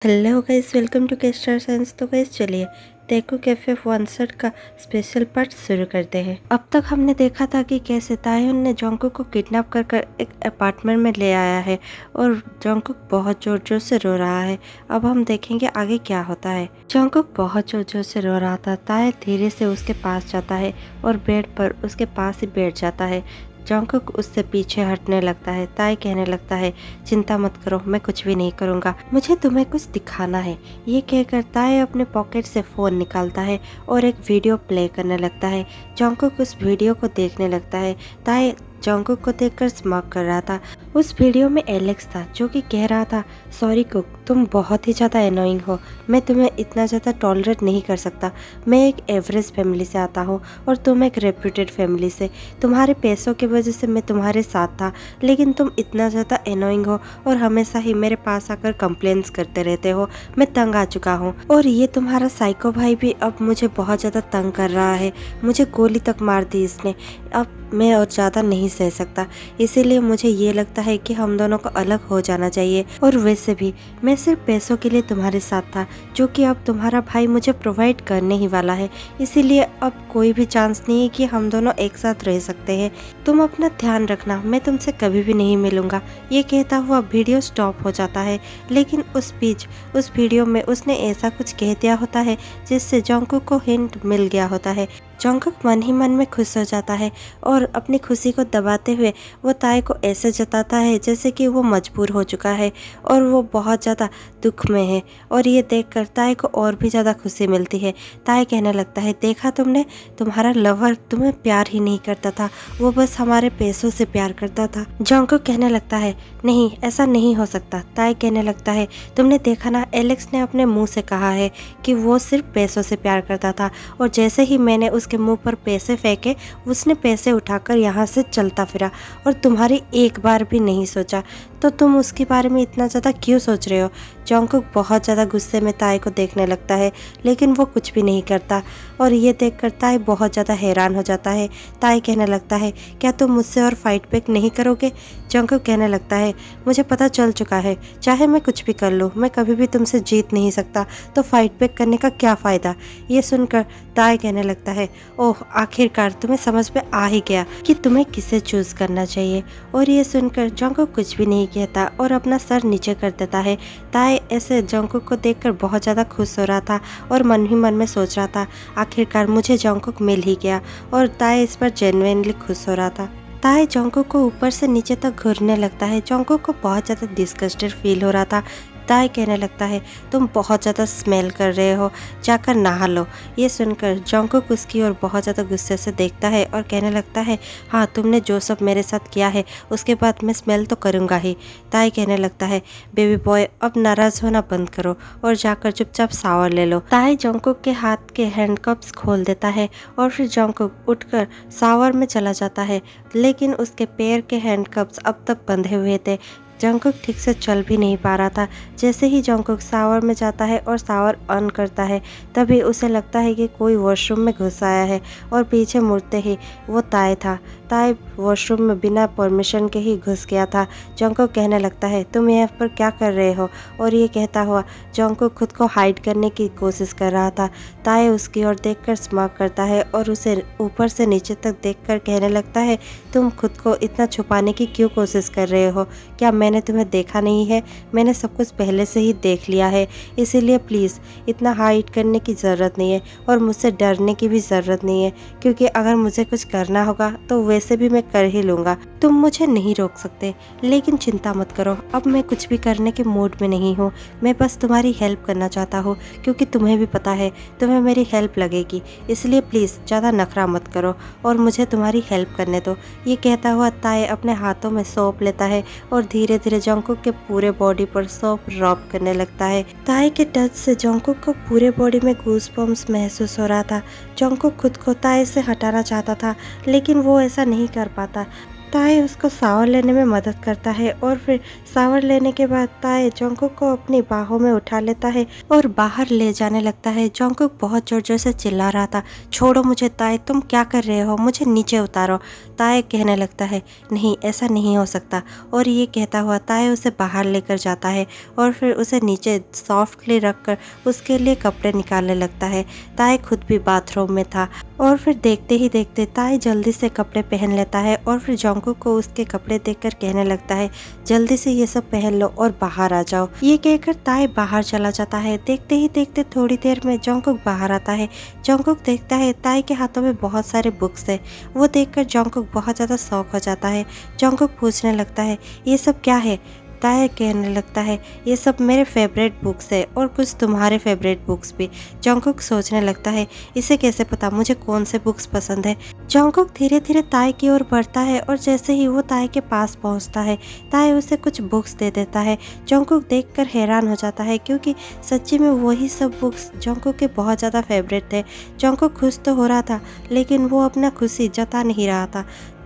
Hello guys, welcome to के star signs. तो guys चलिए देखो कैफे कॉन्सर्ट का स्पेशल पार्ट शुरू करते हैं। अब तक हमने देखा था कि कैसे ताह्युन ने जोंगकुक को किडनैप कर एक अपार्टमेंट में ले आया है और जोंगकुक बहुत जोर जोर से रो रहा है। अब हम देखेंगे आगे क्या होता है। जोंगकुक बहुत जोर जोर से रो रहा था। ताह्य धीरे से उसके पास जाता है और बेड पर उसके पास ही बैठ जाता है। जोंगकुक उससे पीछे हटने लगता है। ताई कहने लगता है, चिंता मत करो, मैं कुछ भी नहीं करूँगा, मुझे तुम्हें कुछ दिखाना है। ये कहकर ताई अपने पॉकेट से फ़ोन निकालता है और एक वीडियो प्ले करने लगता है। जोंगकुक उस वीडियो को देखने लगता है। ताई जोंगकुक को देखकर स्माइल कर रहा था। उस वीडियो में एलेक्स था जो कि कह रहा था, सॉरी कुक, तुम बहुत ही ज़्यादा एनोइंग हो, मैं तुम्हें इतना ज़्यादा टॉलरेट नहीं कर सकता। मैं एक एवरेज फैमिली से आता हूँ और तुम एक रेप्यूटेड फैमिली से। तुम्हारे पैसों की वजह से मैं तुम्हारे साथ था, लेकिन तुम इतना ज़्यादा एनोइंग हो और हमेशा ही मेरे पास आकर कंप्लेंट्स करते रहते हो। मैं तंग आ चुका हूँ और ये तुम्हारा साइको भाई भी अब मुझे बहुत ज़्यादा तंग कर रहा है। मुझे गोली तक मार दी इसने। अब मैं और ज़्यादा नहीं सह सकता, इसीलिए मुझे ये लगता है कि हम दोनों को अलग हो जाना चाहिए। और वैसे भी मैं सिर्फ पैसों के लिए तुम्हारे साथ था, जो कि अब तुम्हारा भाई मुझे प्रोवाइड करने ही वाला है। इसीलिए अब कोई भी चांस नहीं है कि हम दोनों एक साथ रह सकते हैं। तुम अपना ध्यान रखना, मैं तुमसे कभी भी नहीं मिलूंगा। ये कहता हुआ वीडियो स्टॉप हो जाता है, लेकिन उस बीच उस वीडियो में उसने ऐसा कुछ कह दिया होता है जिससे जोंगकुक को हिंट मिल गया होता है। जोंगकुक मन ही मन में खुश हो जाता है और अपनी खुशी को दबाते हुए वो ताई को ऐसे जताता है जैसे कि वो मजबूर हो चुका है और वो बहुत ज़्यादा दुख में है। और ये देखकर ताई को और भी ज़्यादा खुशी मिलती है। ताई कहने लगता है, देखा तुमने, तुम्हारा लवर तुम्हें प्यार ही नहीं करता था, वो बस हमारे पैसों से प्यार करता था। जोंगकुक कहने लगता है, नहीं, ऐसा नहीं हो सकता। ताई कहने लगता है, तुमने देखा ना, एलेक्स ने अपने मुँह से कहा है कि वो सिर्फ पैसों से प्यार करता था, और जैसे ही मैंने उसके मुंह पर पैसे फेंके, उसने पैसे उठाकर यहाँ से चलता फिरा और तुम्हारी एक बार भी नहीं सोचा। तो तुम उसके बारे में इतना ज़्यादा क्यों सोच रहे हो? जोंगकुक बहुत ज़्यादा गुस्से में ताई को देखने लगता है, लेकिन वो कुछ भी नहीं करता। और ये देखकर ताई बहुत ज़्यादा हैरान हो जाता है। ताई कहने लगता है, क्या तुम मुझसे और फाइट बैक नहीं करोगे? जोंगकुक कहने लगता है, मुझे पता चल चुका है, चाहे मैं कुछ भी कर लूँ, मैं कभी भी तुमसे जीत नहीं सकता, तो फाइट बैक करने का क्या फ़ायदा? ये सुनकर ताई कहने लगता है, ओह, आखिरकार तुम्हें समझ में आ ही गया कि तुम्हें किसे चूज करना चाहिए। और ये सुनकर जोंगकुक कुछ भी नहीं कहता और अपना सर नीचे कर देता है। ताई ऐसे जोंगकुक को देखकर बहुत ज़्यादा खुश हो रहा था और मन ही मन में सोच रहा था, आखिरकार मुझे जोंगकुक मिल ही गया। और ताई इस पर जेन्युइनली खुश हो रहा था। ताई जोंगकुक को ऊपर से नीचे तक घूरने लगता है। जोंगकुक को बहुत ज़्यादा डिस्गस्टेड फील हो रहा था। ताई कहने लगता है, तुम बहुत ज़्यादा स्मेल कर रहे हो, जाकर नहा लो। ये सुनकर जोंगकुक उसकी ओर बहुत ज़्यादा गुस्से से देखता है और कहने लगता है, हाँ, तुमने जो सब मेरे साथ किया है उसके बाद मैं स्मेल तो करूँगा ही। ताई कहने लगता है, बेबी बॉय, अब नाराज़ होना बंद करो और जाकर चुपचाप शावर ले लो। ताई जोंगकुक के हाथ के हैंडकप्स खोल देता है और फिर जोंगकुक उठकर शावर में चला जाता है, लेकिन उसके पैर के हैंडकप्स अब तक बंधे हुए थे। जोंगकुक ठीक से चल भी नहीं पा रहा था। जैसे ही जोंगकुक शावर में जाता है और शावर ऑन करता है, तभी उसे लगता है कि कोई वॉशरूम में घुस आया है और पीछे मुड़ते ही वो ताई था। ताई वॉशरूम में बिना परमिशन के ही घुस गया था। जोंगकुक कहने लगता है, तुम यहाँ पर क्या कर रहे हो? और ये कहता हुआ जोंगकुक खुद को हाइड करने की कोशिश कर रहा था। ताई उसकी ओर देखकर स्माइल करता है और उसे ऊपर से नीचे तक देखकर कहने लगता है, तुम खुद को इतना छुपाने की क्यों कोशिश कर रहे हो? क्या मैंने तुम्हें देखा नहीं है? मैंने सब कुछ पहले से ही देख लिया है, इसीलिए प्लीज़ इतना हाइड करने की ज़रूरत नहीं है और मुझसे डरने की भी ज़रूरत नहीं है, क्योंकि अगर मुझे कुछ करना होगा तो वैसे भी मैं कर ही लूँगा। तुम मुझे नहीं रोक सकते, लेकिन चिंता मत करो, अब मैं कुछ भी करने के मूड में नहीं हूँ। मैं बस तुम्हारी हेल्प करना चाहता हूँ, क्योंकि तुम्हें भी पता है तुम्हें मेरी हेल्प लगेगी, इसलिए प्लीज़ ज़्यादा नखरा मत करो और मुझे तुम्हारी हेल्प करने दो। ये कहता हुआ ताई अपने हाथों में सौंप लेता है और धीरे धीरे जोंगकुक के पूरे बॉडी पर सौंप रब करने लगता है। ताई के टच से जोंगकुक को पूरे बॉडी में गूज़बम्प्स महसूस हो रहा था। जोंगकुक खुद को ताई से हटाना चाहता था, लेकिन वो ऐसा नहीं कर पाता। ताए उसको शावर लेने में मदद करता है और फिर शावर लेने के बाद ताए जंगकुक को अपनी बाहों में उठा लेता है और बाहर ले जाने लगता है। जंगकुक बहुत जोर जोर से चिल्ला रहा था, छोड़ो मुझे ताए, तुम क्या कर रहे हो, मुझे नीचे उतारो। ताए कहने लगता है, नहीं ऐसा नहीं हो सकता, और ये कहता हुआ ताए उसे बाहर लेकर जाता है और फिर उसे नीचे सॉफ्टली रखकर उसके लिए कपड़े निकालने लगता है। ताए खुद भी बाथरूम में था और फिर देखते ही देखते ताए जल्दी से कपड़े पहन लेता है और फिर जंगकुक को उसके कपड़े देखकर कहने लगता है, जल्दी से ये सब पहन लो और बाहर आ जाओ। ये कहकर ताए बाहर चला जाता है। देखते ही देखते थोड़ी देर में जंगकुक बाहर आता है। जंगकुक देखता है ताए के हाथों में बहुत सारे बुक्स है। वो देखकर जंगकुक बहुत ज़्यादा शौक हो जाता है। जंगकुक पूछने लगता है, ये सब क्या है? ताए कहने लगता है, ये सब मेरे फेवरेट बुक्स है और कुछ तुम्हारे फेवरेट बुक्स भी। जंगकुक सोचने लगता है, इसे कैसे पता मुझे कौन से बुक्स पसंद है। जंगकुक धीरे धीरे ताए की ओर बढ़ता है और जैसे ही वो ताए के पास पहुंचता है, ताए उसे कुछ बुक्स दे देता है। जंगकुक देखकर हैरान हो जाता है क्योंकि सच्ची में वही सब बुक्स जंगकुक के बहुत ज़्यादा फेवरेट थे। जंगकुक खुश तो हो रहा था लेकिन वो अपना खुशी जता नहीं रहा था।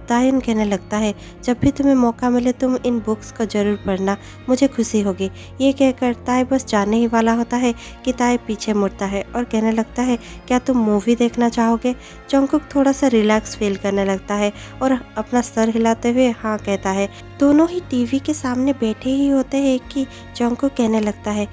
तायन कहने लगता है, जब भी तुम्हें मौका मिले तुम इन बुक्स को जरूर पढ़ना, मुझे खुशी होगी। ये कहकर ताए बस जाने ही वाला होता है कि ताए पीछे मुड़ता है और कहने लगता है, क्या तुम मूवी देखना चाहोगे? जंगकुक थोड़ा सा रिलैक्स फील करने लगता है और अपना सर हिलाते हुए हाँ कहता है। दोनों ही टीवी के सामने बैठे ही होते हैं कि जंगकुक कहने लगता है,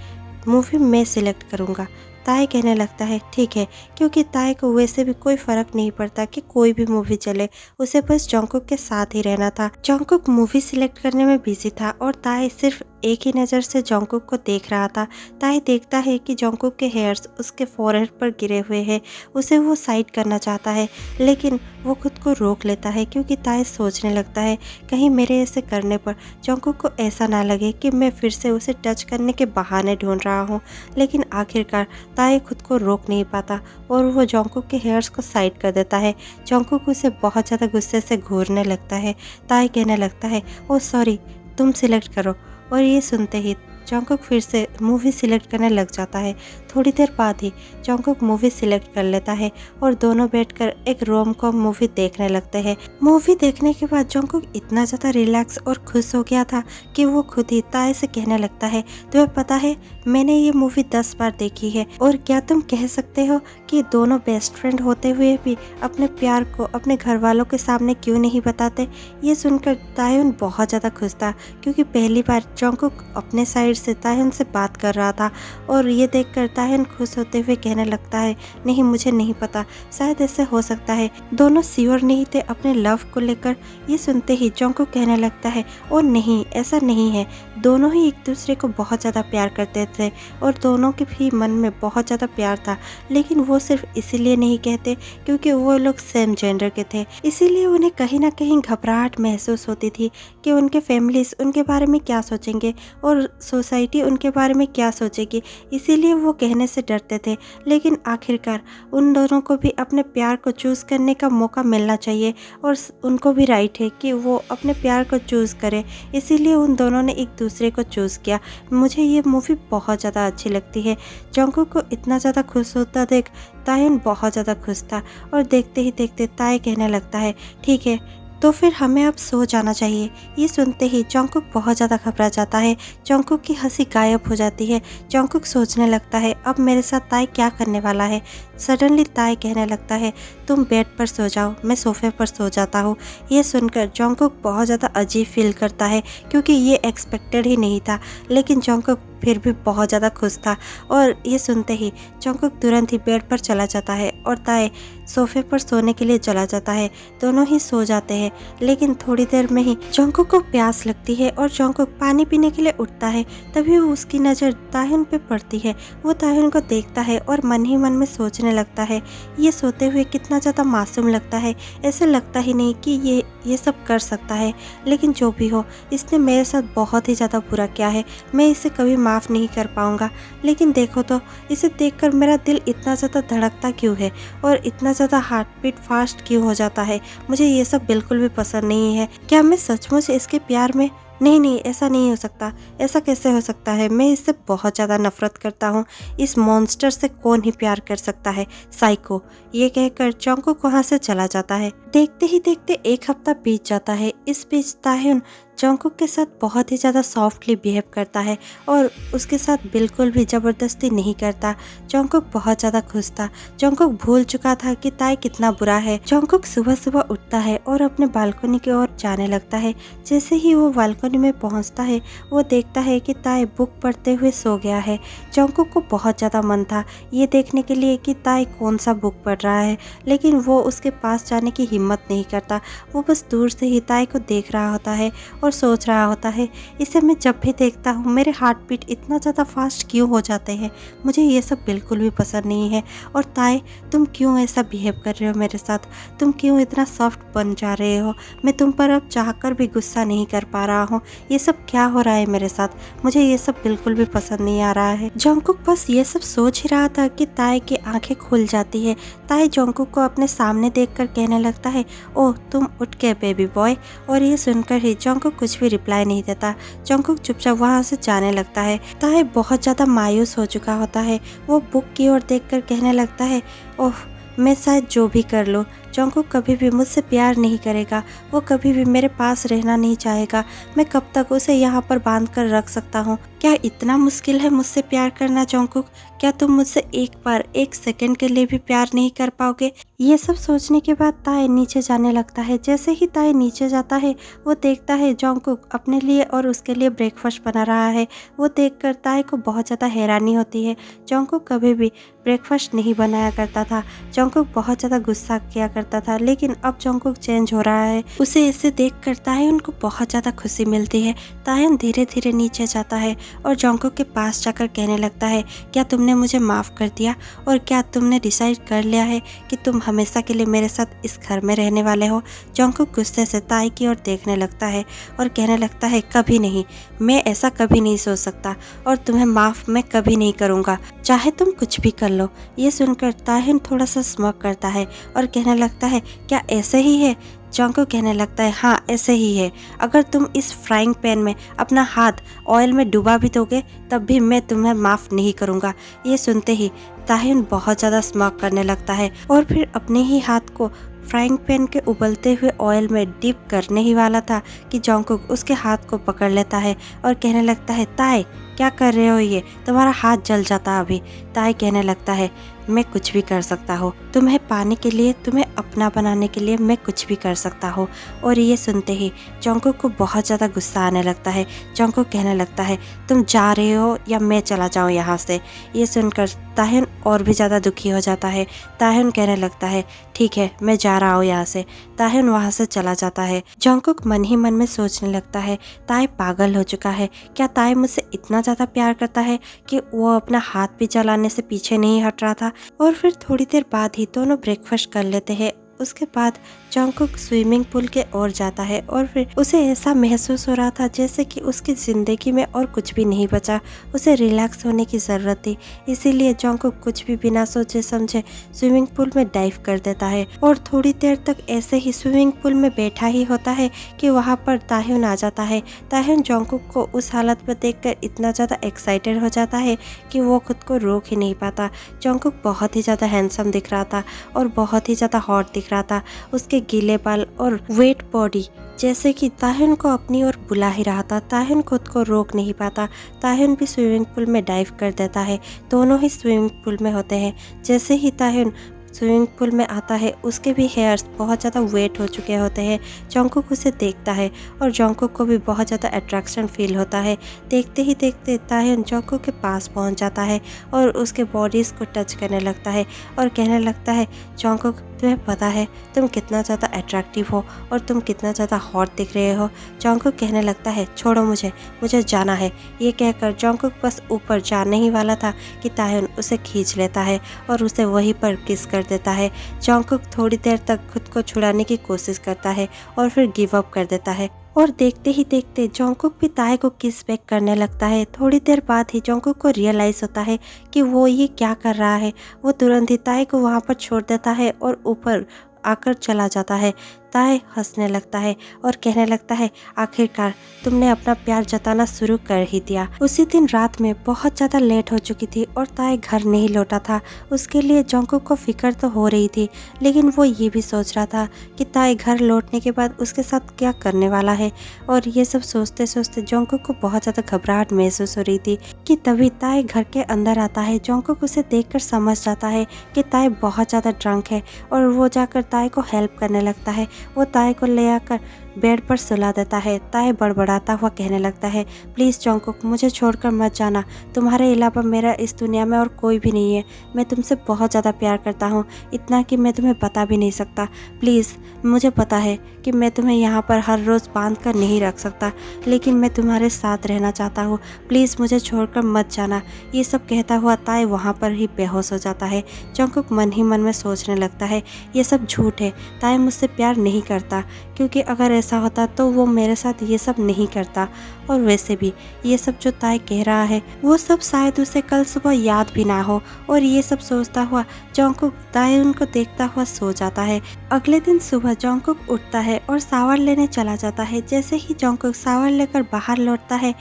मूवी मैं सिलेक्ट करूँगा। ताए कहने लगता है, ठीक है, क्योंकि ताए को वैसे भी कोई फर्क नहीं पड़ता कि कोई भी मूवी चले, उसे बस जंगकुक के साथ ही रहना था। जंगकुक मूवी सिलेक्ट करने में बिजी था और ताए सिर्फ एक ही नज़र से जंगकुक को देख रहा था। ताए देखता है कि जंगकुक के हेयर्स उसके फोरहेड पर गिरे हुए हैं। उसे वो साइड करना चाहता है लेकिन वो खुद को रोक लेता है क्योंकि ताए सोचने लगता है, कहीं मेरे ऐसे करने पर जंगकुक को ऐसा ना लगे कि मैं फिर से उसे टच करने के बहाने ढूंढ रहा हूँ। लेकिन आखिरकार ताए खुद को रोक नहीं पाता और वो जंगकुक के हेयर्स को साइड कर देता है। जंगकुक उसे बहुत ज़्यादा गुस्से से घूरने लगता है। ताए कहने लगता है, ओ सॉरी, तुम सिलेक्ट करो। और ये सुनते ही जंगकुक फिर से मूवी सिलेक्ट करने लग जाता है। थोड़ी देर बाद ही जंगकुक मूवी सिलेक्ट कर लेता है और दोनों बैठकर एक रोम कॉम मूवी देखने लगते हैं। मूवी देखने के बाद जंगकुक इतना ज़्यादा रिलैक्स और खुश हो गया था कि वो खुद ही ताए से कहने लगता है, तुम्हें पता है मैंने ये मूवी 10 बार देखी है और क्या तुम कह सकते हो कि दोनों बेस्ट फ्रेंड होते हुए भी अपने प्यार को अपने घर वालों के सामने क्यों नहीं बताते? ये सुनकर तायुन बहुत ज़्यादा खुश था क्योंकि पहली बार जंगकुक अपने साइड से तायुन से बात कर रहा था और ये देखकर तायुन खुश होते हुए कहने लगता है, नहीं मुझे नहीं पता, शायद ऐसे हो सकता है, दोनों श्योर नहीं थे अपने लव को लेकर। ये सुनते ही जंगकुक कहने लगता है, ओ नहीं ऐसा नहीं है, दोनों ही एक दूसरे को बहुत ज़्यादा प्यार करते थे और दोनों के भी मन में बहुत ज़्यादा प्यार था, लेकिन वो सिर्फ इसीलिए नहीं कहते क्योंकि वो लोग सेम जेंडर के थे। इसीलिए उन्हें कहीं ना कहीं घबराहट महसूस होती थी कि उनके फैमिलीज उनके बारे में क्या सोचेंगे और सोसाइटी उनके बारे में क्या सोचेगी, इसीलिए वो कहने से डरते थे। लेकिन आखिरकार उन दोनों को भी अपने प्यार को चूज़ करने का मौका मिलना चाहिए और उनको भी राइट है कि वो अपने प्यार को चूज़ करें, इसीलिए उन दोनों ने एक दूसरे को चूज़ किया। मुझे ये मूवी बहुत ज़्यादा अच्छी लगती है। जंगकुक को इतना ज़्यादा खुश होता देख तायुन बहुत ज़्यादा खुश था और देखते ही देखते ताए कहने लगता है, ठीक है तो फिर हमें अब सो जाना चाहिए। ये सुनते ही जंगकुक बहुत ज़्यादा घबरा जाता है। जंगकुक की हंसी गायब हो जाती है। जंगकुक सोचने लगता है, अब मेरे साथ ताए क्या करने वाला है। सडनली ताए कहने लगता है, तुम बेड पर सो जाओ, मैं सोफे पर सो जाता हूँ। ये सुनकर जंगकुक बहुत ज़्यादा अजीब फील करता है क्योंकि ये एक्सपेक्टेड ही नहीं था, लेकिन जंगकुक फिर भी बहुत ज़्यादा खुश था और ये सुनते ही जंगकुक तुरंत ही बेड पर चला जाता है और ताए सोफे पर सोने के लिए चला जाता है। दोनों ही सो जाते हैं, लेकिन थोड़ी देर में ही जंगकुक को प्यास लगती है और जंगकुक पानी पीने के लिए उठता है। तभी उसकी नज़र तायुन पे पड़ती है। वो तायुन को देखता है और मन ही मन में सोचने लगता है, ये सोते हुए कितना ज़्यादा मासूम लगता है, ऐसे लगता ही नहीं कि ये सब कर सकता है। लेकिन जो भी हो, इसने मेरे साथ बहुत ही ज़्यादा बुरा किया है, मैं इसे कभी माफ़ नहीं कर पाऊँगा। लेकिन देखो तो, इसे देखकर मेरा दिल इतना ज़्यादा धड़कता क्यों है और इतना ज़्यादा हार्ट बीट फास्ट क्यों हो जाता है। मुझे ये सब बिल्कुल भी पसंद नहीं है। क्या मैं सचमुच इसके प्यार में? नहीं, ऐसा नहीं हो सकता, ऐसा कैसे हो सकता है। मैं इससे बहुत ज़्यादा नफरत करता हूँ। इस मॉन्स्टर से कौन ही प्यार कर सकता है, साइको। ये कहकर जंगकुक वहाँ से चला जाता है। देखते ही देखते एक हफ्ता बीत जाता है। इस बीच ताह्युन जंगकुक के साथ बहुत ही ज़्यादा सॉफ्टली बिहेव करता है और उसके साथ बिल्कुल भी ज़बरदस्ती नहीं करता। जंगकुक बहुत ज़्यादा खुश था। जंगकुक भूल चुका था कि ताई कितना बुरा है। जंगकुक सुबह सुबह उठता है और अपने बालकनी की ओर जाने लगता है। जैसे ही वो बालकनी में पहुंचता है, वो देखता है कि ताई बुक पढ़ते हुए सो गया है। जंगकुक को बहुत ज़्यादा मन था ये देखने के लिए कि ताई कौन सा बुक पढ़ रहा है, लेकिन वो उसके पास जाने की हिम्मत नहीं करता। वो बस दूर से ही ताई को देख रहा होता है और सोच रहा होता है, इसे मैं जब भी देखता हूँ मेरे हार्ट बीट इतना ज़्यादा फास्ट क्यों हो जाते हैं। मुझे ये सब बिल्कुल भी पसंद नहीं है। और ताई, तुम क्यों ऐसा बिहेव कर रहे हो मेरे साथ? तुम क्यों इतना सॉफ्ट बन जा रहे हो? मैं तुम पर अब चाहकर भी गुस्सा नहीं कर पा रहा हूँ। ये सब क्या हो रहा है मेरे साथ? मुझे ये सब बिल्कुल भी पसंद नहीं आ रहा है। जंगकुक बस ये सब सोच ही रहा था कि ताई की आंखें खुल जाती है। ताई जंगकुक को अपने सामने देखकर कहने लगता है, ओह तुम उठ गए बेबी बॉय। और ये सुनकर ही जंगकुक कुछ भी रिप्लाई नहीं देता। जंगकुक चुपचाप वहाँ से जाने लगता है। ताई बहुत ज़्यादा मायूस हो चुका होता है। वो बुक की ओर देखकर कहने लगता है, ओह मैं शायद जो भी कर लूँ, जंगकुक कभी भी मुझसे प्यार नहीं करेगा। वो कभी भी मेरे पास रहना नहीं चाहेगा। मैं कब तक उसे यहाँ पर बांध कर रख सकता हूँ? क्या इतना मुश्किल है मुझसे प्यार करना जंगकुक? क्या तुम मुझसे एक बार, एक सेकंड के लिए भी प्यार नहीं कर पाओगे? ये सब सोचने के बाद ताई नीचे जाने लगता है। जैसे ही ताई नीचे जाता है, वो देखता है जंगकुक अपने लिए और उसके लिए ब्रेकफास्ट बना रहा है। वो देखकर ताई को बहुत ज़्यादा हैरानी होती है। जंगकुक कभी भी ब्रेकफास्ट नहीं बनाया करता था। जंगकुक बहुत ज़्यादा गुस्सा किया करता था, लेकिन अब जंगकुक चेंज हो रहा है। उसे इसे देखकर ताह्युन को बहुत ज़्यादा खुशी मिलती है। ताह्युन धीरे धीरे नीचे जाता है और जंगकुक के पास जाकर कहने लगता है, क्या तुमने मुझे माफ़ कर दिया? और क्या तुमने डिसाइड कर लिया है कि तुम हमेशा के लिए मेरे साथ इस घर में रहने वाले हो? जंगकुक गुस्से से ताई की ओर देखने लगता है और कहने लगता है, कभी नहीं, मैं ऐसा कभी नहीं सोच सकता और तुम्हें माफ़ मैं कभी नहीं करूँगा, चाहे तुम कुछ भी कर लो। ये सुनकर ताह्युन थोड़ा सा स्मक करता है और कहने लगता है, क्या ऐसे ही है? जंगकुक कहने लगता है, हाँ ऐसे ही है। अगर तुम इस फ्राइंग पैन में अपना हाथ ऑयल में डुबा भी दोगे तब भी मैं तुम्हें माफ़ नहीं करूँगा। ये सुनते ही ताह्युन बहुत ज़्यादा स्मक करने लगता है और फिर अपने ही हाथ को फ्राइंग पैन के उबलते हुए ऑयल में डिप करने ही वाला था कि जंगकुक उसके हाथ को पकड़ लेता है और कहने लगता है, ताई क्या कर रहे हो? ये तुम्हारा हाथ जल जाता अभी। ताई कहने लगता है, मैं कुछ भी कर सकता हूँ, तुम्हें पाने के लिए, तुम्हें अपना बनाने के लिए मैं कुछ भी कर सकता हूँ। और ये सुनते ही जंगकुक को बहुत ज़्यादा गुस्सा आने लगता है। जंगकुक कहने लगता है, तुम जा रहे हो या मैं चला जाऊँ यहाँ से? ये सुनकर ताह्युन और भी ज़्यादा दुखी हो जाता है। ताह्युन कहने लगता है, ठीक है मैं जा रहा हूँ यहाँ से। ताह्युन वहाँ से चला जाता है। जंगकुक मन ही मन में सोचने लगता है, ताई पागल हो चुका है। क्या ताई मुझसे इतना ज़्यादा प्यार करता है कि वो अपना हाथ भी जलाने से पीछे नहीं हट रहा था? और फिर थोड़ी देर बाद ही दोनों ब्रेकफास्ट कर लेते हैं। उसके बाद जंगकुक स्विमिंग पूल के ओर जाता है और फिर उसे ऐसा महसूस हो रहा था जैसे कि उसकी ज़िंदगी में और कुछ भी नहीं बचा। उसे रिलैक्स होने की ज़रूरत थी, इसीलिए जंगकुक कुछ भी बिना सोचे समझे स्विमिंग पूल में डाइव कर देता है और थोड़ी देर तक ऐसे ही स्विमिंग पूल में बैठा ही होता है कि वहाँ पर ताह्युन आ जाता है। ताह्युन जंगकुक को उस हालत में देखकर इतना ज़्यादा एक्साइटेड हो जाता है कि वो खुद को रोक ही नहीं पाता। जंगकुक बहुत ही ज़्यादा हैंडसम दिख रहा था और बहुत ही ज़्यादा हॉट दिख रहा था। उसके गीले बाल और वेट बॉडी जैसे कि ताह्युन को अपनी ओर बुला ही रहा था। ताह्युन खुद को रोक नहीं पाता। ताह्युन भी स्विमिंग पूल में डाइव कर देता है। दोनों ही स्विमिंग पूल में होते हैं। जैसे ही ताह्युन स्विमिंग पूल में आता है, उसके भी हेयर्स बहुत ज़्यादा वेट हो चुके होते हैं। जंगकुक उसे देखता है और जंगकुक को भी बहुत ज़्यादा अट्रैक्शन फील होता है। देखते ही देखते ताह्युन जंगकुक के पास पहुंच जाता है और उसके बॉडीज़ को टच करने लगता है और कहने लगता है, जंगकुक तुम्हें पता है तुम कितना ज़्यादा अट्रैक्टिव हो और तुम कितना ज़्यादा हॉट दिख रहे हो। जंगकुक कहने लगता है, छोड़ो मुझे जाना है। ये कहकर जंगकुक बस ऊपर जाने ही वाला था कि ताह्युन उसे खींच लेता है और उसे वहीं पर किस कर देता है। जंगकुक थोड़ी देर तक खुद को छुड़ाने की कोशिश करता है और फिर गिव अप कर देता है और देखते ही देखते जंगकुक भी ताई को किस बैक करने लगता है। थोड़ी देर बाद ही जंगकुक को रियलाइज़ होता है कि वो ये क्या कर रहा है। वो तुरंत ही ताई को वहाँ पर छोड़ देता है और ऊपर आकर चला जाता है। ताए हंसने लगता है और कहने लगता है, आखिरकार तुमने अपना प्यार जताना शुरू कर ही दिया। उसी दिन रात में बहुत ज़्यादा लेट हो चुकी थी और ताए घर नहीं लौटा था। उसके लिए जंगकुक को फिक्र तो हो रही थी, लेकिन वो ये भी सोच रहा था कि ताए घर लौटने के बाद उसके साथ क्या करने वाला है। और ये सब सोचते सोचते जंगकुक को बहुत ज़्यादा घबराहट महसूस हो रही थी कि तभी ताए घर के अंदर आता है। जंगकुक उसे देखकर समझ जाता है कि ताए बहुत ज़्यादा ड्रंक है और वो जाकर ताए को हेल्प करने लगता है। वो ताए को ले आकर बेड पर सुला देता है। ताए बड़बड़ाता हुआ कहने लगता है, प्लीज़ जंगकुक, मुझे छोड़कर मत जाना। तुम्हारे अलावा मेरा इस दुनिया में और कोई भी नहीं है। मैं तुमसे बहुत ज़्यादा प्यार करता हूँ, इतना कि मैं तुम्हें बता भी नहीं सकता। प्लीज़, मुझे पता है कि मैं तुम्हें यहाँ पर हर रोज़ बांध कर नहीं रख सकता, लेकिन मैं तुम्हारे साथ रहना चाहता हूँ। प्लीज़ मुझे छोड़कर मत जाना। ये सब कहता हुआ ताए वहाँ पर ही बेहोश हो जाता है। जंगकुक मन ही मन में सोचने लगता है, ये सब झूठ है। ताए मुझसे प्यार नहीं करता, क्योंकि अगर ऐसा होता तो वो मेरे साथ ये सब नहीं करता। और वैसे भी ये सब जो ताए कह रहा है वो सब शायद उसे कल सुबह याद भी ना हो। और ये सब सोचता हुआ जंगकुक ताए उनको देखता हुआ सो जाता है। अगले दिन सुबह जंगकुक उठता है और शावर लेने चला जाता है। जैसे ही जंगकुक शावर लेकर बाहर लौटता है,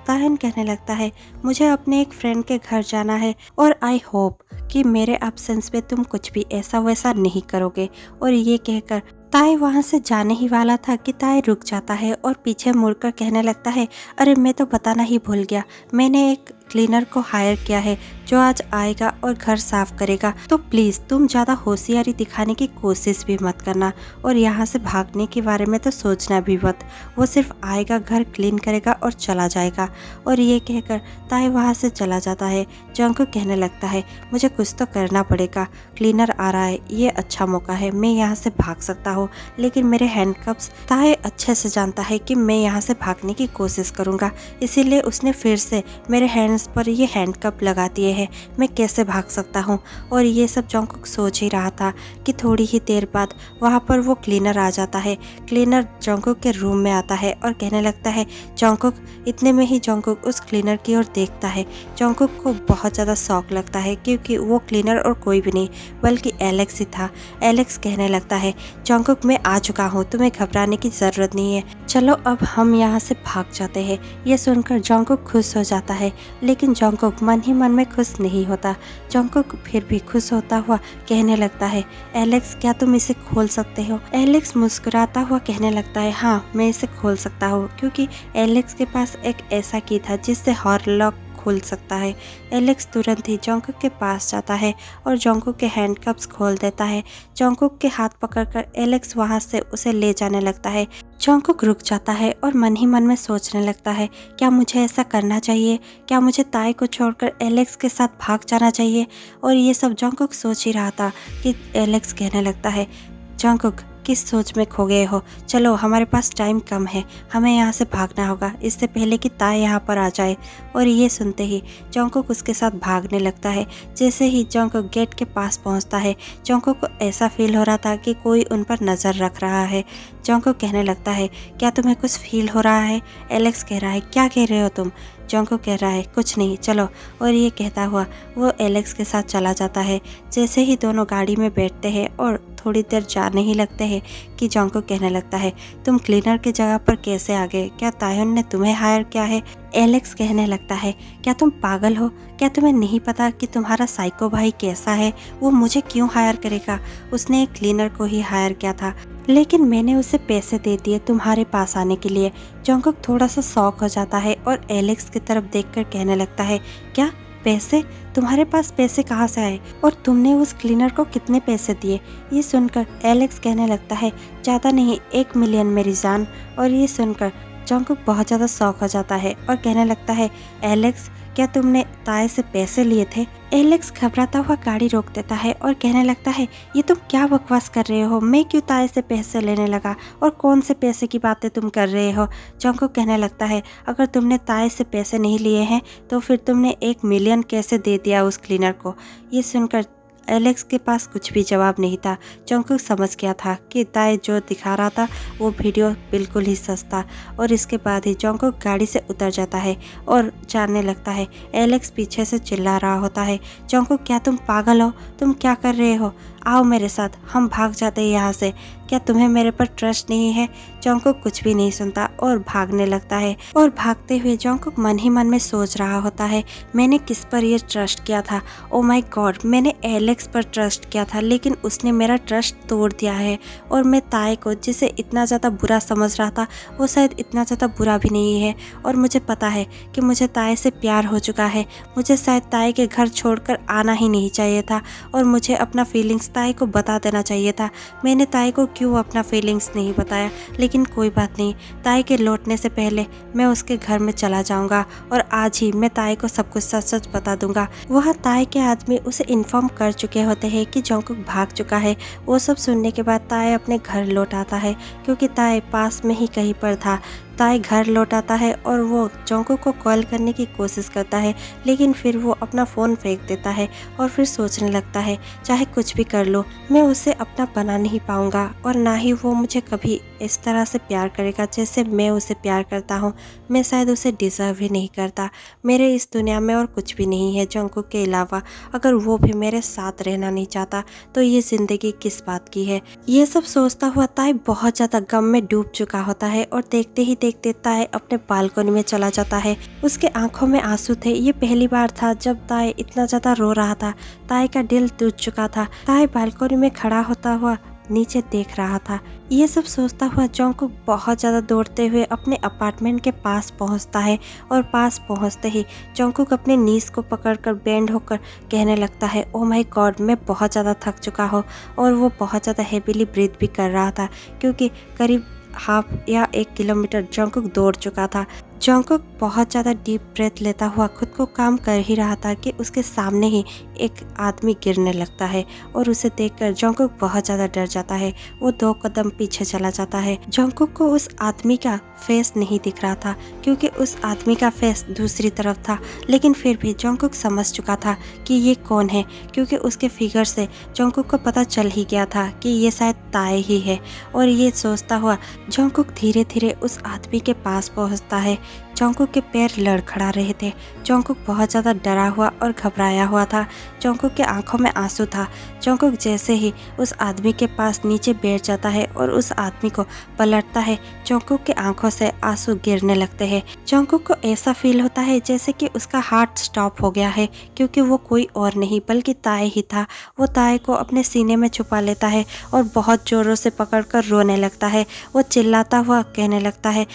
ताहन कहने लगता है, मुझे अपने एक फ्रेंड के घर जाना है और आई होप कि मेरे एब्सेंस में तुम कुछ भी ऐसा वैसा नहीं करोगे। और ये कहकर ताए वहाँ से जाने ही वाला था कि ताए रुक जाता है और पीछे मुड़कर कहने लगता है, अरे मैं तो बताना ही भूल गया, मैंने एक क्लीनर को हायर किया है जो आज आएगा और घर साफ करेगा। तो प्लीज़ तुम ज़्यादा होशियारी दिखाने की कोशिश भी मत करना और यहाँ से भागने के बारे में तो सोचना भी मत। वो सिर्फ आएगा, घर क्लीन करेगा और चला जाएगा। और ये कहकर ताए वहाँ से चला जाता है। जंगकुक कहने लगता है, मुझे कुछ तो करना पड़ेगा, क्लीनर आ रहा है, ये अच्छा मौका है, मैं यहाँ से भाग सकता हूँ, लेकिन मेरे हैंडकप्स। ताए अच्छे से जानता है कि मैं यहाँ से भागने की कोशिश करूँगा, इसीलिए उसने फिर से मेरे हैंड्स पर ये हैंडकप लगा दिए हैं। मैं कैसे भाग सकता हूँ। और ये सब जंगकुक सोच ही रहा था कि थोड़ी ही देर बाद वहाँ पर वो क्लीनर आ जाता है। क्लीनर जंगकुक के रूम में आता है और कहने लगता है, जंगकुक। इतने में ही जंगकुक उस क्लीनर की ओर देखता है। जंगकुक को बहुत ज़्यादा शौक लगता है, क्योंकि वो क्लीनर और कोई भी नहीं बल्कि एलेक्स ही था। एलेक्स कहने लगता है, जंगकुक मैं आ चुका हूँ, तुम्हें घबराने की ज़रूरत नहीं है, चलो अब हम यहाँ से भाग जाते हैं। ये सुनकर जंगकुक खुश हो जाता है, लेकिन जंगकुक मन ही मन में खुश नहीं होता। जंगकुक फिर भी खुश होता हुआ कहने लगता है, एलेक्स क्या तुम इसे खोल सकते हो। एलेक्स मुस्कुराता हुआ कहने लगता है, हाँ मैं इसे खोल सकता हूँ, क्योंकि एलेक्स के पास एक ऐसा की था जिससे हर लॉक खोल सकता है। एलेक्स तुरंत ही जंगकुक के पास जाता है और जंगकुक के हैंडकप्स खोल देता है। जंगकुक के हाथ पकड़कर एलेक्स वहां से उसे ले जाने लगता है। जंगकुक रुक जाता है और मन ही मन में सोचने लगता है, क्या मुझे ऐसा करना चाहिए, क्या मुझे ताए को छोड़कर एलेक्स के साथ भाग जाना चाहिए। और ये सब जंगकुक सोच ही रहा था कि एलेक्स कहने लगता है, जंगकुक किस सोच में खो गए हो, चलो हमारे पास टाइम कम है, हमें यहाँ से भागना होगा इससे पहले कि ताए यहाँ पर आ जाए। और ये सुनते ही जंगकुक उसके साथ भागने लगता है। जैसे ही जंगकुक गेट के पास पहुँचता है, जंगकुक को ऐसा फील हो रहा था कि कोई उन पर नज़र रख रहा है। जंगकुक कहने लगता है, क्या तुम्हें कुछ फील हो रहा है। एलेक्स कह रहा है, क्या कह रहे हो तुम। जंगकुक कह रहा है, कुछ नहीं, चलो। और ये कहता हुआ वो एलेक्स के साथ चला जाता है। जैसे ही दोनों गाड़ी में बैठते हैं और थोड़ी देर जाने ही लगते हैं कि जंगकुक कहने लगता है, तुम क्लीनर की जगह पर कैसे आ गए, क्या तायन ने तुम्हें हायर किया है। एलेक्स कहने लगता है, क्या तुम पागल हो, क्या तुम्हें नहीं पता कि तुम्हारा साइको भाई कैसा है, वो मुझे क्यों हायर करेगा, उसने एक क्लीनर को ही हायर किया था, लेकिन मैंने उसे पैसे दे दिए तुम्हारे पास आने के लिए। जंगकुक थोड़ा सा शॉक हो जाता है और एलेक्स की तरफ देखकर कहने लगता है, क्या पैसे, तुम्हारे पास पैसे कहाँ से आए और तुमने उस क्लीनर को कितने पैसे दिए। ये सुनकर एलेक्स कहने लगता है, ज़्यादा नहीं, 1 मिलियन मेरी जान। और ये सुनकर जंगकुक बहुत ज़्यादा शॉक हो जाता है और कहने लगता है, एलेक्स क्या तुमने ताए से पैसे लिए थे। एलेक्स घबराता हुआ गाड़ी रोक देता है और कहने लगता है, ये तुम क्या बकवास कर रहे हो, मैं क्यों ताए से पैसे लेने लगा और कौन से पैसे की बातें तुम कर रहे हो। जंगकुक कहने लगता है, अगर तुमने ताए से पैसे नहीं लिए हैं तो फिर तुमने 1 मिलियन कैसे दे दिया उस क्लीनर को। ये सुनकर एलेक्स के पास कुछ भी जवाब नहीं था। जंगकुक समझ गया था कि ताए जो दिखा रहा था वो वीडियो बिल्कुल ही सच था। और इसके बाद ही जंगकुक गाड़ी से उतर जाता है और जाने लगता है। एलेक्स पीछे से चिल्ला रहा होता है, जंगकुक क्या तुम पागल हो, तुम क्या कर रहे हो, आओ मेरे साथ, हम भाग जाते हैं यहाँ से। क्या तुम्हें मेरे पर ट्रस्ट नहीं है? जंगकुक कुछ भी नहीं सुनता और भागने लगता है। और भागते हुए जंगकुक मन ही मन में सोच रहा होता है, मैंने किस पर ये ट्रस्ट किया था? ओ माय गॉड, मैंने एलेक्स पर ट्रस्ट किया था, लेकिन उसने मेरा ट्रस्ट तोड़ दिया है। और मैं ताए को, जिसे इतना ज़्यादा बुरा समझ रहा था, वो शायद इतना ज़्यादा बुरा भी नहीं है। और मुझे पता है कि मुझे ताए से प्यार हो चुका है। मुझे शायद ताए के घर छोड़कर आना ही नहीं चाहिए था और मुझे अपना फीलिंग्स ताए को बता देना चाहिए था। मैंने ताए को क्यों अपना फीलिंग्स नहीं बताया, लेकिन कोई बात नहीं। ताए के लौटने से पहले मैं उसके घर में चला जाऊंगा और आज ही मैं ताए को सब कुछ सच सच बता दूंगा। वह ताए के आदमी उसे इन्फॉर्म कर चुके होते हैं कि जंगकुक भाग चुका है। वो सब सुनने के बाद ताए अपने घर लौट आता है, क्योंकि ताए पास में ही कहीं पर था। ताए घर लौट आता है और वो जंगकुक को कॉल करने की कोशिश करता है, लेकिन फिर वो अपना फ़ोन फेंक देता है और फिर सोचने लगता है, चाहे कुछ भी कर लो, मैं उसे अपना बना नहीं पाऊंगा और ना ही वो मुझे कभी इस तरह से प्यार करेगा जैसे मैं उसे प्यार करता हूँ। मैं शायद उसे डिज़र्व ही नहीं करता। मेरे इस दुनिया में और कुछ भी नहीं है जंगकुक के अलावा। अगर वो भी मेरे साथ रहना नहीं चाहता तो ये ज़िंदगी किस बात की है? ये सब सोचता हुआ ताए बहुत ज़्यादा गम में डूब चुका होता है और देखते ही देखते ताए अपने बालकनी में चला जाता है। उसके आंखों में आंसू थे। ये पहली बार था जब ताए इतना ज़्यादा रो रहा था। ताए का दिल टूट चुका था। ताए बालकनी में खड़ा होता हुआ नीचे देख रहा था। ये सब सोचता हुआ जंगकुक बहुत ज़्यादा दौड़ते हुए अपने अपार्टमेंट के पास पहुंचता है और पास पहुंचते ही जंगकुक अपने नीज को पकड़कर बेंड होकर कहने लगता है, ओ माय गॉड, मैं बहुत ज़्यादा थक चुका हूँ। और वो बहुत ज़्यादा हेवीली ब्रीथ भी कर रहा था, क्योंकि करीब हाफ या 1 किलोमीटर जंगकुक दौड़ चुका था। जंगकुक बहुत ज़्यादा डीप ब्रेथ लेता हुआ खुद को काम कर ही रहा था कि उसके सामने ही एक आदमी गिरने लगता है और उसे देखकर जंगकुक बहुत ज़्यादा डर जाता है। वो 2 कदम पीछे चला जाता है। जंगकुक को उस आदमी का फेस नहीं दिख रहा था, क्योंकि उस आदमी का फेस दूसरी तरफ था, लेकिन फिर भी जंगकुक समझ चुका था कि ये कौन है, क्योंकि उसके फिगर से जंगकुक को पता चल ही गया था कि ये शायद ताए ही है। और ये सोचता हुआ जंगकुक धीरे धीरे उस आदमी के पास पहुंचता है। जंगकुक के पैर लड़खड़ा रहे थे। जंगकुक बहुत ज़्यादा डरा हुआ और घबराया हुआ था। जंगकुक के आंखों में आंसू था। जंगकुक जैसे ही उस आदमी के पास नीचे बैठ जाता है और उस आदमी को पलटता है, जंगकुक के आंखों से आंसू गिरने लगते हैं। जंगकुक को ऐसा फील होता है जैसे कि उसका हार्ट स्टॉप हो गया है, क्योंकि वो कोई और नहीं बल्कि ताए ही था। वो ताए को अपने सीने में छुपा लेता है और बहुत जोरों से पकड़कर रोने लगता है। वो चिल्लाता हुआ कहने लगता है,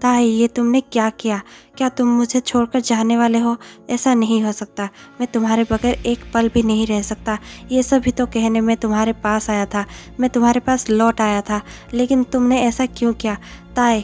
ताए, ये तुमने क्या किया? क्या तुम मुझे छोड़कर जाने वाले हो? ऐसा नहीं हो सकता। मैं तुम्हारे बगैर एक पल भी नहीं रह सकता। ये सभी तो कहने में तुम्हारे पास आया था, मैं तुम्हारे पास लौट आया था, लेकिन तुमने ऐसा क्यों किया? ताए,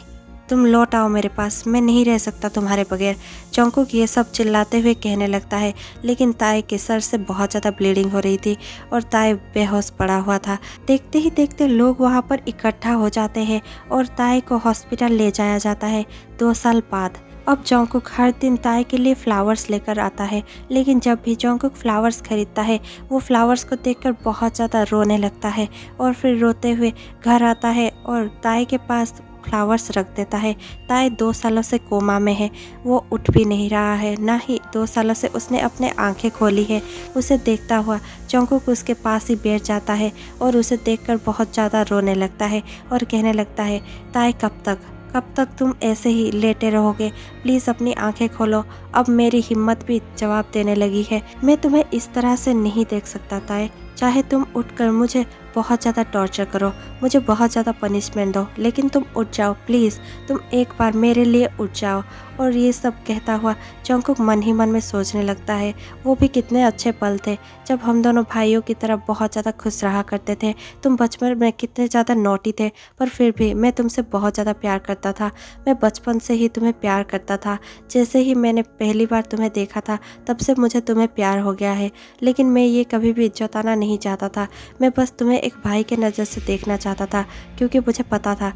तुम लौट आओ मेरे पास, मैं नहीं रह सकता तुम्हारे बगैर। जंगकुक ये सब चिल्लाते हुए कहने लगता है, लेकिन ताए के सर से बहुत ज़्यादा ब्लीडिंग हो रही थी और ताए बेहोश पड़ा हुआ था। देखते ही देखते लोग वहाँ पर इकट्ठा हो जाते हैं और ताए को हॉस्पिटल ले जाया जाता है 2 साल बाद। अब जंगकुक हर दिन ताए के लिए फ्लावर्स लेकर आता है, लेकिन जब भी जंगकुक फ्लावर्स खरीदता है, वो फ्लावर्स को देखकर बहुत ज़्यादा रोने लगता है और फिर रोते हुए घर आता है और ताए के पास फ्लावर्स रख देता है। ताए 2 सालों से कोमा में है। वो उठ भी नहीं रहा है, ना ही 2 सालों से उसने अपने आंखें खोली है। उसे देखता हुआ जंगकुक उसके पास ही बैठ जाता है और उसे देखकर बहुत ज़्यादा रोने लगता है और कहने लगता है, ताए, कब तक तुम ऐसे ही लेटे रहोगे? प्लीज़ अपनी आंखें खोलो। अब मेरी हिम्मत भी जवाब देने लगी है। मैं तुम्हें इस तरह से नहीं देख सकता ताए। चाहे तुम उठकर मुझे बहुत ज़्यादा टॉर्चर करो, मुझे बहुत ज़्यादा पनिशमेंट दो, लेकिन तुम उठ जाओ प्लीज़। तुम एक बार मेरे लिए उठ जाओ। और ये सब कहता हुआ जंगकुक मन ही मन में सोचने लगता है, वो भी कितने अच्छे पल थे जब हम दोनों भाइयों की तरह बहुत ज़्यादा खुश रहा करते थे। तुम बचपन में कितने ज़्यादा नॉटी थे, पर फिर भी मैं तुमसे बहुत ज़्यादा प्यार करता था। मैं बचपन से ही तुम्हें प्यार करता था। जैसे ही मैंने पहली बार तुम्हें देखा था, तब से मुझे तुम्हें प्यार हो गया है। लेकिन मैं ये कभी भी जताना नहीं चाहता था। मैं बस तुम्हें एक भाई के नज़र से देखना चाहता था, क्योंकि मुझे पता था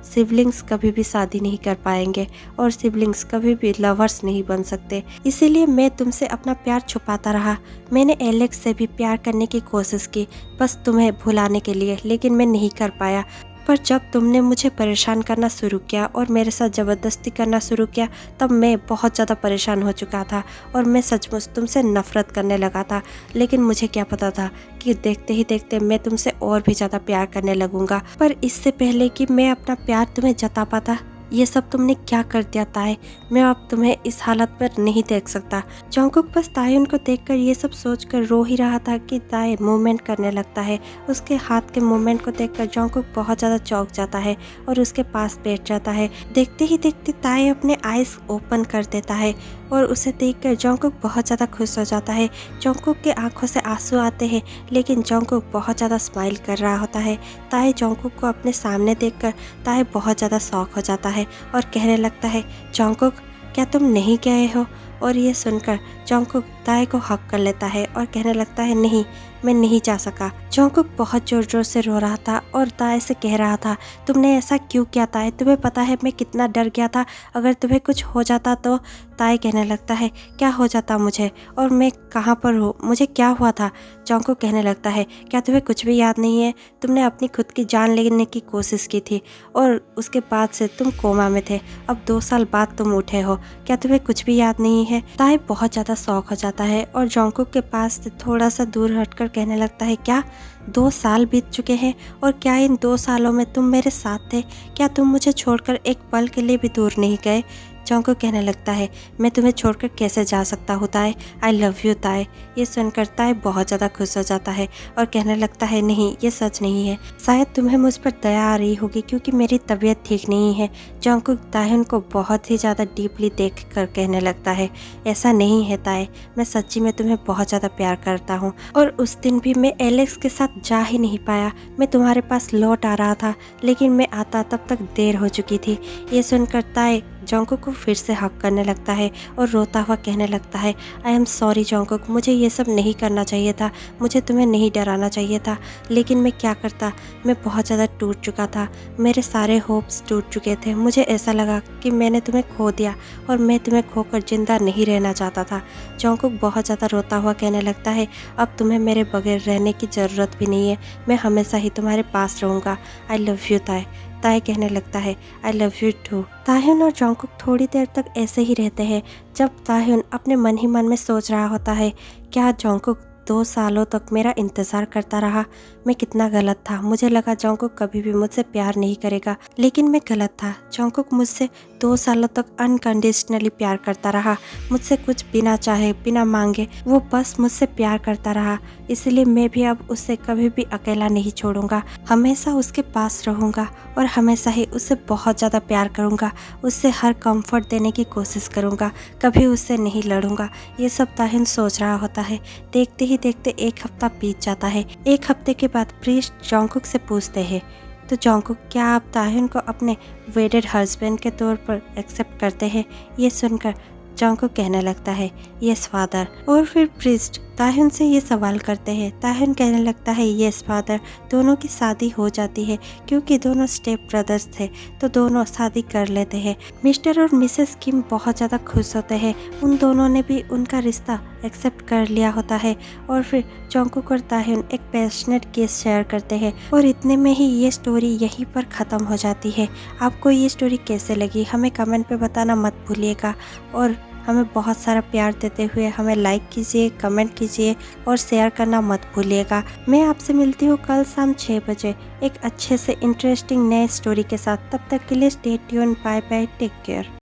सिबलिंग्स कभी भी शादी नहीं कर पाएंगे और सिबलिंग्स कभी भी लवर्स नहीं बन सकते। इसीलिए मैं तुमसे अपना प्यार छुपाता रहा। मैंने एलेक्स से भी प्यार करने की कोशिश की, बस तुम्हें भुलाने के लिए, लेकिन मैं नहीं कर पाया। पर जब तुमने मुझे परेशान करना शुरू किया और मेरे साथ ज़बरदस्ती करना शुरू किया तब मैं बहुत ज़्यादा परेशान हो चुका था और मैं सचमुच तुमसे नफ़रत करने लगा था। लेकिन मुझे क्या पता था कि देखते ही देखते मैं तुमसे और भी ज़्यादा प्यार करने लगूंगा। पर इससे पहले कि मैं अपना प्यार तुम्हें जता पाता, ये सब तुमने क्या कर दिया ताए। मैं अब तुम्हें इस हालत पर नहीं देख सकता। जंगकुक बस तायुन को देखकर ये सब सोचकर रो ही रहा था कि ताए मूवमेंट करने लगता है। उसके हाथ के मूवमेंट को देखकर जंगकुक बहुत ज़्यादा चौंक जाता है और उसके पास बैठ जाता है। देखते ही देखते ताए अपने आइज ओपन कर देता है और उसे देखकर जंगकुक बहुत ज़्यादा खुश हो जाता है। जंगकुक के आंखों से आंसू आते हैं लेकिन जंगकुक बहुत ज़्यादा स्माइल कर रहा होता है। ताए जंगकुक को अपने सामने देखकर ताए बहुत ज़्यादा शॉक हो जाता है और कहने लगता है, जंगकुक क्या तुम नहीं गए हो? और ये सुनकर जंगकुक ताए को हक कर लेता है और कहने लगता है, नहीं मैं नहीं जा सका। जंगकुक बहुत जोर जोर से रो रहा था और ताए से कह रहा था, तुमने ऐसा क्यों किया ताए? तुम्हें पता है मैं कितना डर गया था, अगर तुम्हें कुछ हो जाता तो? ताए कहने लगता है, क्या हो जाता मुझे और मैं कहाँ पर हूँ, मुझे क्या हुआ था? जंगकुक कहने लगता है, क्या तुम्हें कुछ भी याद नहीं है? तुमने अपनी खुद की जान लेने की कोशिश की थी और उसके बाद से तुम कोमा में थे, अब 2 साल बाद तुम उठे हो, क्या तुम्हें कुछ भी याद नहीं है? ताए बहुत ज़्यादा शॉक हो जाता है और जंगकुक के पास से थोड़ा सा दूर हटकर कहने लगता है, क्या 2 साल बीत चुके हैं और क्या इन 2 सालों में तुम मेरे साथ थे? क्या तुम मुझे छोड़कर एक पल के लिए भी दूर नहीं गए? जंगकुक कहने लगता है, मैं तुम्हें छोड़कर कैसे जा सकता हूँ ताए, आई लव यू ताए। ये सुनकर ताए बहुत ज़्यादा खुश हो जाता है और कहने लगता है, नहीं ये सच नहीं है, शायद तुम्हें मुझ पर दया आ रही होगी क्योंकि मेरी तबीयत ठीक नहीं है। जंगकुक ताहुन को बहुत ही ज़्यादा डीपली देख कर कहने लगता है, ऐसा नहीं है ताए, मैं सच्ची में तुम्हें बहुत ज़्यादा प्यार करता हूँ और उस दिन भी मैं एलेक्स के साथ जा ही नहीं पाया। मैं तुम्हारे पास लौट आ रहा था लेकिन मैं आता तब तक देर हो चुकी थी। ये सुनकर ताए जंगकुक को फिर से हक करने लगता है और रोता हुआ कहने लगता है, आई एम सॉरी जंगकुक, मुझे ये सब नहीं करना चाहिए था, मुझे तुम्हें नहीं डराना चाहिए था, लेकिन मैं क्या करता, मैं बहुत ज़्यादा टूट चुका था, मेरे सारे होप्स टूट चुके थे। मुझे ऐसा लगा कि मैंने तुम्हें खो दिया और मैं तुम्हें खोकर जिंदा नहीं रहना चाहता था। जंगकुक बहुत ज़्यादा रोता हुआ कहने लगता है, अब तुम्हें मेरे बगैर रहने की ज़रूरत भी नहीं है, मैं हमेशा ही तुम्हारे पास रहूँगा, आई लव यू ताए। ताए कहने लगता है, आई लव यू टू। ताहुन और जंगकुक थोड़ी देर तक ऐसे ही रहते हैं जब ताहुन अपने मन ही मन में सोच रहा होता है, क्या जंगकुक 2 सालों तक मेरा इंतज़ार करता रहा, मैं कितना गलत था। मुझे लगा जंगकुक कभी भी मुझसे प्यार नहीं करेगा, लेकिन मैं गलत था। जंगकुक मुझसे 2 सालों तक अनकंडीशनली प्यार करता रहा, मुझसे कुछ बिना चाहे बिना मांगे वो बस मुझसे प्यार करता रहा। इसलिए मैं भी अब उसे कभी भी अकेला नहीं छोड़ूंगा, हमेशा उसके पास रहूंगा और हमेशा ही उससे बहुत ज़्यादा प्यार करूंगा, उससे हर कंफर्ट देने की कोशिश करूंगा, कभी उससे नहीं लड़ूंगा। ये सब ताहुन सोच रहा होता है। देखते ही देखते 1 हफ्ता बीत जाता है। 1 हफ्ते के बाद प्रीस्ट जंगकुक से पूछते हैं, तो जंगकुक क्या आप ताहुन को अपने वेडेड हस्बैंड के तौर पर एक्सेप्ट करते हैं? ये सुनकर जंगकुक कहने लगता है, यस फादर। और फिर प्रीस्ट ताहुन से ये सवाल करते हैं। ताहुन कहने लगता है, यस फादर। दोनों की शादी हो जाती है क्योंकि दोनों स्टेप ब्रदर्स थे तो दोनों शादी कर लेते हैं। मिस्टर और मिसेस किम बहुत ज़्यादा खुश होते हैं, उन दोनों ने भी उनका रिश्ता एक्सेप्ट कर लिया होता है। और फिर जंगकुक और ताहुन एक पैशनेट किस शेयर करते हैं और इतने में ही ये स्टोरी यहीं पर ख़त्म हो जाती है। आपको ये स्टोरी कैसे लगी हमें कमेंट पे बताना मत भूलिएगा और हमें बहुत सारा प्यार देते हुए हमें लाइक कीजिए, कमेंट कीजिए और शेयर करना मत भूलिएगा। मैं आपसे मिलती हूँ कल शाम 6 बजे एक अच्छे से इंटरेस्टिंग नए स्टोरी के साथ। तब तक के लिए stay tune, bye bye, take care.